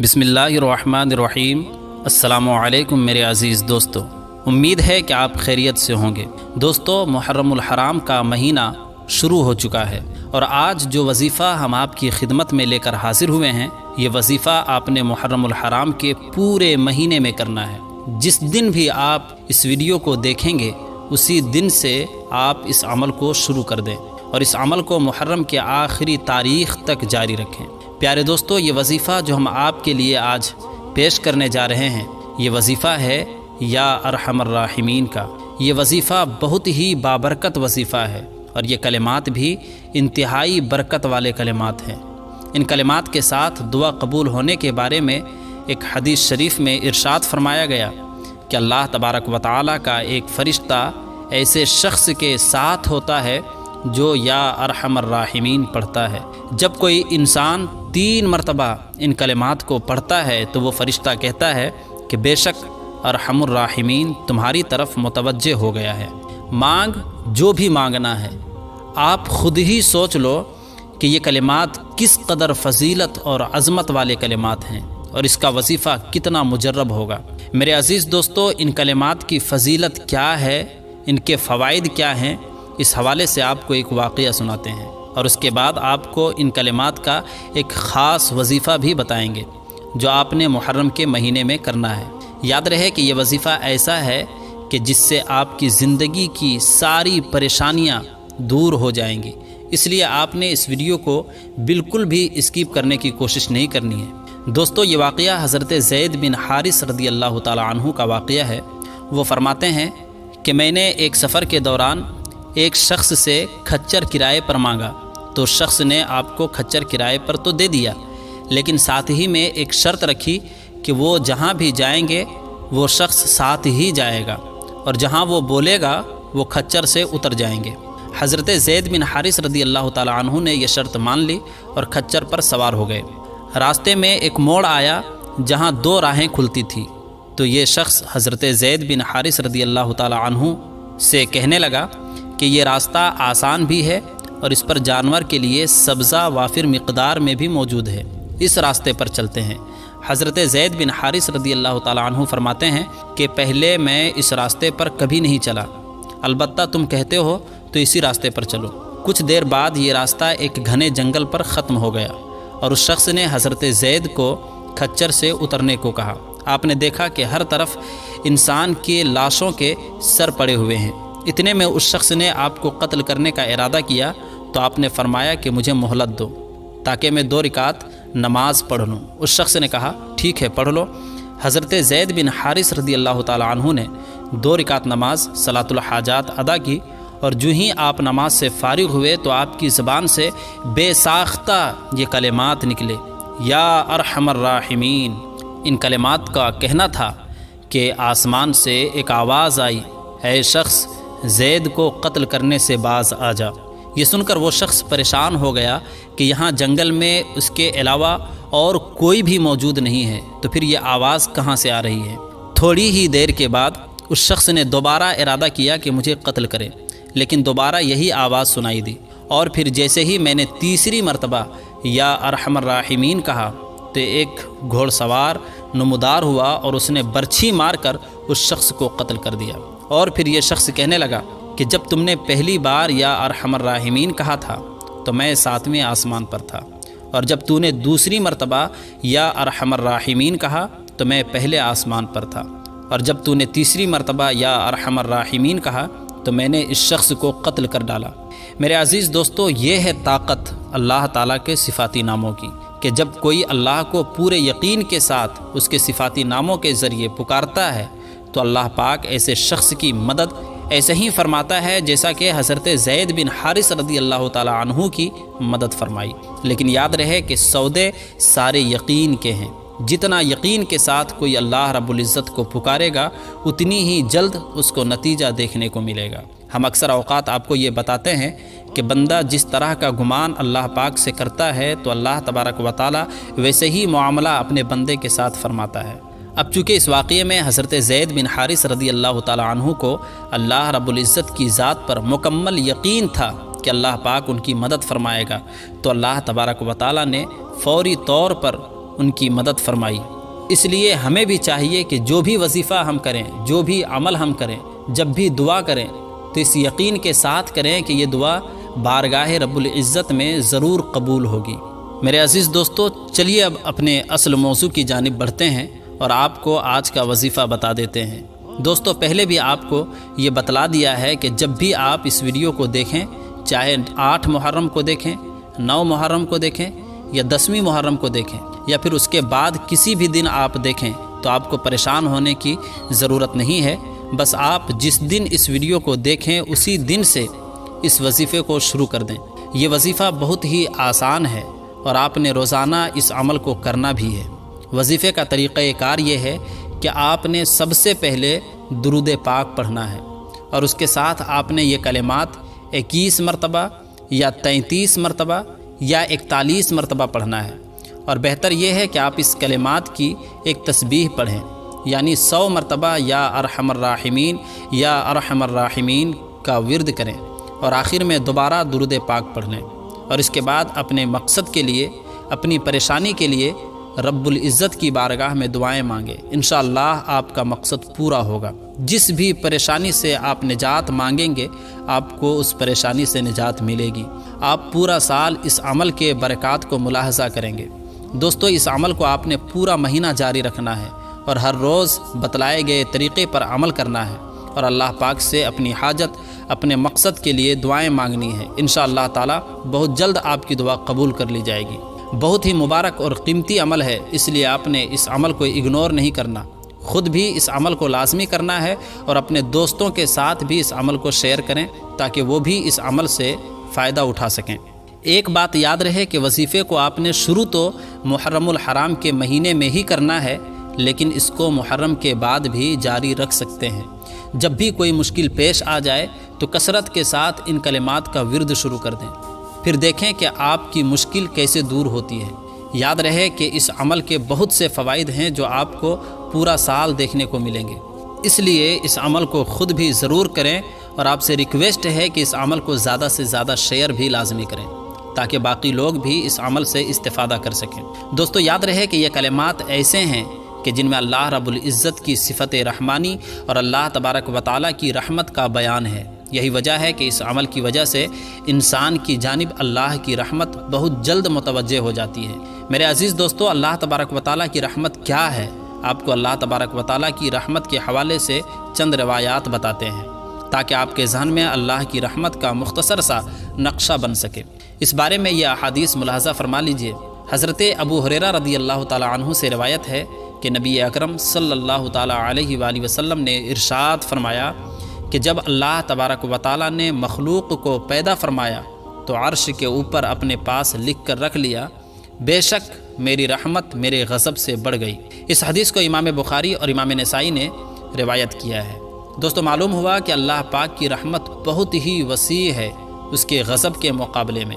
بسم اللہ الرحمن الرحیم۔ السلام علیکم میرے عزیز دوستو، امید ہے کہ آپ خیریت سے ہوں گے۔ دوستو، محرم الحرام کا مہینہ شروع ہو چکا ہے اور آج جو وظیفہ ہم آپ کی خدمت میں لے کر حاضر ہوئے ہیں، یہ وظیفہ آپ نے محرم الحرام کے پورے مہینے میں کرنا ہے۔ جس دن بھی آپ اس ویڈیو کو دیکھیں گے اسی دن سے آپ اس عمل کو شروع کر دیں اور اس عمل کو محرم کے آخری تاریخ تک جاری رکھیں۔ پیارے دوستو، یہ وظیفہ جو ہم آپ کے لیے آج پیش کرنے جا رہے ہیں، یہ وظیفہ ہے یا ارحم الراحمین کا۔ یہ وظیفہ بہت ہی بابرکت وظیفہ ہے اور یہ کلمات بھی انتہائی برکت والے کلمات ہیں۔ ان کلمات کے ساتھ دعا قبول ہونے کے بارے میں ایک حدیث شریف میں ارشاد فرمایا گیا کہ اللہ تبارک و تعالیٰ کا ایک فرشتہ ایسے شخص کے ساتھ ہوتا ہے جو یا ارحم الراحمین پڑھتا ہے۔ جب کوئی انسان 3 مرتبہ ان کلمات کو پڑھتا ہے تو وہ فرشتہ کہتا ہے کہ بے شک ارحم الراحمین تمہاری طرف متوجہ ہو گیا ہے۔ مانگ جو بھی مانگنا ہے، آپ خود ہی سوچ لو کہ یہ کلمات کس قدر فضیلت اور عظمت والے کلمات ہیں اور اس کا وظیفہ کتنا مجرب ہوگا۔ میرے عزیز دوستو، ان کلمات کی فضیلت کیا ہے، ان کے فوائد کیا ہیں، اس حوالے سے آپ کو ایک واقعہ سناتے ہیں اور اس کے بعد آپ کو ان کلمات کا ایک خاص وظیفہ بھی بتائیں گے جو آپ نے محرم کے مہینے میں کرنا ہے۔ یاد رہے کہ یہ وظیفہ ایسا ہے کہ جس سے آپ کی زندگی کی ساری پریشانیاں دور ہو جائیں گی، اس لیے آپ نے اس ویڈیو کو بالکل بھی اسکپ کرنے کی کوشش نہیں کرنی ہے۔ دوستو، یہ واقعہ حضرت زید بن حارث رضی اللہ تعالی عنہ کا واقعہ ہے۔ وہ فرماتے ہیں کہ میں نے ایک سفر کے دوران ایک شخص سے کھچر کرائے پر مانگا تو شخص نے آپ کو کھچر کرائے پر تو دے دیا، لیکن ساتھ ہی میں ایک شرط رکھی کہ وہ جہاں بھی جائیں گے وہ شخص ساتھ ہی جائے گا اور جہاں وہ بولے گا وہ کھچر سے اتر جائیں گے۔ حضرت زید بن حارث رضی اللہ تعالی عنہ نے یہ شرط مان لی اور کھچر پر سوار ہو گئے۔ راستے میں ایک موڑ آیا جہاں 2 راہیں کھلتی تھی تو یہ شخص حضرت زید بن حارث رضی اللہ تعالی عنہ سے کہنے لگا کہ یہ راستہ آسان بھی ہے اور اس پر جانور کے لیے سبزہ وافر مقدار میں بھی موجود ہے، اس راستے پر چلتے ہیں۔ حضرت زید بن حارث رضی اللہ تعالی عنہ فرماتے ہیں کہ پہلے میں اس راستے پر کبھی نہیں چلا، البتہ تم کہتے ہو تو اسی راستے پر چلو۔ کچھ دیر بعد یہ راستہ ایک گھنے جنگل پر ختم ہو گیا اور اس شخص نے حضرت زید کو کھچر سے اترنے کو کہا۔ آپ نے دیکھا کہ ہر طرف انسان کے لاشوں کے سر پڑے ہوئے ہیں۔ اتنے میں اس شخص نے آپ کو قتل کرنے کا ارادہ کیا تو آپ نے فرمایا کہ مجھے مہلت دو تاکہ میں 2 رکعت نماز پڑھ لوں۔ اس شخص نے کہا ٹھیک ہے پڑھ لو۔ حضرت زید بن حارث رضی اللہ تعالی عنہ نے 2 رکعت نماز صلاۃ الحاجات ادا کی اور جو ہی آپ نماز سے فارغ ہوئے تو آپ کی زبان سے بے ساختہ یہ کلمات نکلے، یا ارحم الراحمین۔ ان کلمات کا کہنا تھا کہ آسمان سے ایک آواز آئی، اے شخص زید کو قتل کرنے سے باز آ جا۔ یہ سن کر وہ شخص پریشان ہو گیا کہ یہاں جنگل میں اس کے علاوہ اور کوئی بھی موجود نہیں ہے، تو پھر یہ آواز کہاں سے آ رہی ہے؟ تھوڑی ہی دیر کے بعد اس شخص نے دوبارہ ارادہ کیا کہ مجھے قتل کرے، لیکن دوبارہ یہی آواز سنائی دی اور پھر جیسے ہی میں نے تیسری مرتبہ یا ارحم الراحمین کہا تو ایک گھوڑ سوار نمودار ہوا اور اس نے برچھی مار کر اس شخص کو قتل کر دیا۔ اور پھر یہ شخص کہنے لگا کہ جب تم نے پہلی بار یا ارحم الراحمین کہا تھا تو میں 7ویں آسمان پر تھا، اور جب تو نے دوسری مرتبہ یا ارحم الراحمین کہا تو میں پہلے آسمان پر تھا، اور جب تو نے تیسری مرتبہ یا ارحم الراحمین کہا تو میں نے اس شخص کو قتل کر ڈالا۔ میرے عزیز دوستو، یہ ہے طاقت اللہ تعالیٰ کے صفاتی ناموں کی کہ جب کوئی اللہ کو پورے یقین کے ساتھ اس کے صفاتی ناموں کے ذریعے پکارتا ہے تو اللہ پاک ایسے شخص کی مدد ایسے ہی فرماتا ہے جیسا کہ حضرت زید بن حارث رضی اللہ تعالی عنہ کی مدد فرمائی۔ لیکن یاد رہے کہ سودے سارے یقین کے ہیں۔ جتنا یقین کے ساتھ کوئی اللہ رب العزت کو پکارے گا اتنی ہی جلد اس کو نتیجہ دیکھنے کو ملے گا۔ ہم اکثر اوقات آپ کو یہ بتاتے ہیں کہ بندہ جس طرح کا گمان اللہ پاک سے کرتا ہے تو اللہ تبارک و تعالی ویسے ہی معاملہ اپنے بندے کے ساتھ فرماتا ہے۔ اب چونکہ اس واقعے میں حضرت زید بن حارث رضی اللہ تعالی عنہ کو اللہ رب العزت کی ذات پر مکمل یقین تھا کہ اللہ پاک ان کی مدد فرمائے گا، تو اللہ تبارک و تعالی نے فوری طور پر ان کی مدد فرمائی۔ اس لیے ہمیں بھی چاہیے کہ جو بھی وظیفہ ہم کریں، جو بھی عمل ہم کریں، جب بھی دعا کریں تو اس یقین کے ساتھ کریں کہ یہ دعا بارگاہ رب العزت میں ضرور قبول ہوگی۔ میرے عزیز دوستو، چلیے اب اپنے اصل موضوع کی جانب بڑھتے ہیں اور آپ کو آج کا وظیفہ بتا دیتے ہیں۔ دوستو، پہلے بھی آپ کو یہ بتلا دیا ہے کہ جب بھی آپ اس ویڈیو کو دیکھیں، چاہے 8 محرم کو دیکھیں، 9 محرم کو دیکھیں یا 10ویں محرم کو دیکھیں یا پھر اس کے بعد کسی بھی دن آپ دیکھیں، تو آپ کو پریشان ہونے کی ضرورت نہیں ہے۔ بس آپ جس دن اس ویڈیو کو دیکھیں اسی دن سے اس وظیفے کو شروع کر دیں۔ یہ وظیفہ بہت ہی آسان ہے اور آپ نے روزانہ اس عمل کو کرنا بھی ہے۔ وظیفے کا طریقہ کار یہ ہے کہ آپ نے سب سے پہلے درود پاک پڑھنا ہے اور اس کے ساتھ آپ نے یہ کلمات 21 مرتبہ یا 33 مرتبہ یا 41 مرتبہ پڑھنا ہے، اور بہتر یہ ہے کہ آپ اس کلمات کی ایک تسبیح پڑھیں، یعنی 100 مرتبہ یا ارحم الراحمین یا ارحم الراحمین کا ورد کریں اور آخر میں دوبارہ درود پاک پڑھ لیں، اور اس کے بعد اپنے مقصد کے لیے، اپنی پریشانی کے لیے رب العزت کی بارگاہ میں دعائیں مانگیں۔ انشاءاللہ آپ کا مقصد پورا ہوگا۔ جس بھی پریشانی سے آپ نجات مانگیں گے، آپ کو اس پریشانی سے نجات ملے گی۔ آپ پورا سال اس عمل کے برکات کو ملاحظہ کریں گے۔ دوستو، اس عمل کو آپ نے پورا مہینہ جاری رکھنا ہے اور ہر روز بتلائے گئے طریقے پر عمل کرنا ہے اور اللہ پاک سے اپنی حاجت، اپنے مقصد کے لیے دعائیں مانگنی ہے۔ انشاءاللہ تعالی بہت جلد آپ کی دعا قبول کر لی جائے گی۔ بہت ہی مبارک اور قیمتی عمل ہے، اس لیے آپ نے اس عمل کو اگنور نہیں کرنا، خود بھی اس عمل کو لازمی کرنا ہے اور اپنے دوستوں کے ساتھ بھی اس عمل کو شیئر کریں تاکہ وہ بھی اس عمل سے فائدہ اٹھا سکیں۔ ایک بات یاد رہے کہ وظیفے کو آپ نے شروع تو محرم الحرام کے مہینے میں ہی کرنا ہے، لیکن اس کو محرم کے بعد بھی جاری رکھ سکتے ہیں۔ جب بھی کوئی مشکل پیش آ جائے تو کثرت کے ساتھ ان کلمات کا ورد شروع کر دیں، پھر دیکھیں کہ آپ کی مشکل کیسے دور ہوتی ہے۔ یاد رہے کہ اس عمل کے بہت سے فوائد ہیں جو آپ کو پورا سال دیکھنے کو ملیں گے، اس لیے اس عمل کو خود بھی ضرور کریں، اور آپ سے ریکویسٹ ہے کہ اس عمل کو زیادہ سے زیادہ شیئر بھی لازمی کریں تاکہ باقی لوگ بھی اس عمل سے استفادہ کر سکیں۔ دوستو، یاد رہے کہ یہ کلمات ایسے ہیں کہ جن میں اللہ رب العزت کی صفت رحمانی اور اللہ تبارک و تعالیٰ کی رحمت کا بیان ہے۔ یہی وجہ ہے کہ اس عمل کی وجہ سے انسان کی جانب اللہ کی رحمت بہت جلد متوجہ ہو جاتی ہے۔ میرے عزیز دوستو، اللہ تبارک و تعالیٰ کی رحمت کیا ہے؟ آپ کو اللہ تبارک و تعالیٰ کی رحمت کے حوالے سے چند روایات بتاتے ہیں تاکہ آپ کے ذہن میں اللہ کی رحمت کا مختصر سا نقشہ بن سکے۔ اس بارے میں یہ احادیث ملاحظہ فرما لیجئے۔ حضرت ابو ہریرہ رضی اللہ تعالی عنہ سے روایت ہے کہ نبی اکرم صلی اللہ تعالی علیہ وآلہ وسلم نے ارشاد فرمایا کہ جب اللہ تبارک و تعالیٰ نے مخلوق کو پیدا فرمایا تو عرش کے اوپر اپنے پاس لکھ کر رکھ لیا، بے شک میری رحمت میرے غضب سے بڑھ گئی۔ اس حدیث کو امام بخاری اور امام نسائی نے روایت کیا ہے۔ دوستو، معلوم ہوا کہ اللہ پاک کی رحمت بہت ہی وسیع ہے اس کے غضب کے مقابلے میں،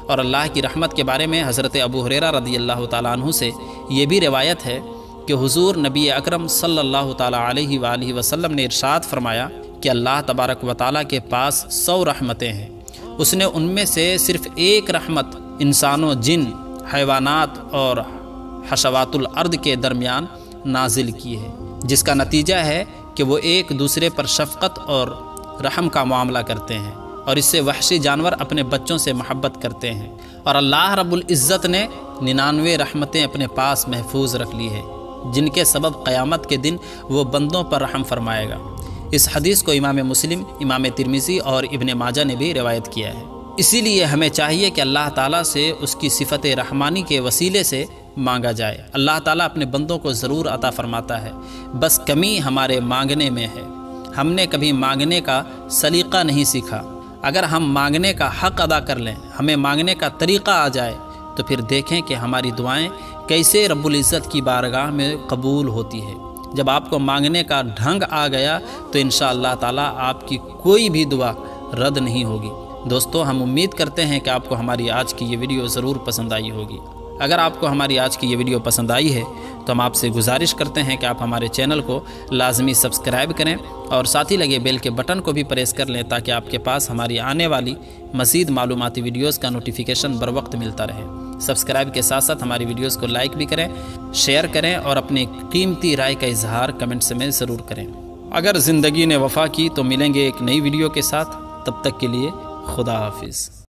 اور اللہ کی رحمت کے بارے میں حضرت ابو ہریرہ رضی اللہ تعالیٰ عنہ سے یہ بھی روایت ہے کہ حضور نبی اکرم صلی اللہ تعالیٰ علیہ وآلہ وسلم نے ارشاد فرمایا کہ اللہ تبارک و تعالیٰ کے پاس 100 رحمتیں ہیں، اس نے ان میں سے صرف ایک رحمت انسانوں، جن، حیوانات اور حشوات الارض کے درمیان نازل کی ہے، جس کا نتیجہ ہے کہ وہ ایک دوسرے پر شفقت اور رحم کا معاملہ کرتے ہیں، اور اس سے وحشی جانور اپنے بچوں سے محبت کرتے ہیں، اور اللہ رب العزت نے 99 رحمتیں اپنے پاس محفوظ رکھ لی ہے جن کے سبب قیامت کے دن وہ بندوں پر رحم فرمائے گا۔ اس حدیث کو امام مسلم، امام ترمذی اور ابن ماجہ نے بھی روایت کیا ہے۔ اسی لیے ہمیں چاہیے کہ اللہ تعالیٰ سے اس کی صفت رحمانی کے وسیلے سے مانگا جائے۔ اللہ تعالیٰ اپنے بندوں کو ضرور عطا فرماتا ہے، بس کمی ہمارے مانگنے میں ہے۔ ہم نے کبھی مانگنے کا سلیقہ نہیں سیکھا۔ اگر ہم مانگنے کا حق ادا کر لیں، ہمیں مانگنے کا طریقہ آ جائے، تو پھر دیکھیں کہ ہماری دعائیں کیسے رب العزت کی بارگاہ میں قبول ہوتی ہے۔ جب آپ کو مانگنے کا ڈھنگ آ گیا تو انشاءاللہ تعالیٰ آپ کی کوئی بھی دعا رد نہیں ہوگی۔ دوستو، ہم امید کرتے ہیں کہ آپ کو ہماری آج کی یہ ویڈیو ضرور پسند آئی ہوگی۔ اگر آپ کو ہماری آج کی یہ ویڈیو پسند آئی ہے تو ہم آپ سے گزارش کرتے ہیں کہ آپ ہمارے چینل کو لازمی سبسکرائب کریں اور ساتھ ہی لگے بیل کے بٹن کو بھی پریس کر لیں تاکہ آپ کے پاس ہماری آنے والی مزید معلوماتی ویڈیوز کا نوٹیفیکیشن بر وقت ملتا رہے۔ سبسکرائب کے ساتھ ساتھ ہماری ویڈیوز کو لائک بھی کریں، شیئر کریں اور اپنی قیمتی رائے کا اظہار کمنٹس میں ضرور کریں۔ اگر زندگی نے وفا کی تو ملیں گے ایک نئی ویڈیو کے ساتھ، تب تک کے لیے خدا حافظ۔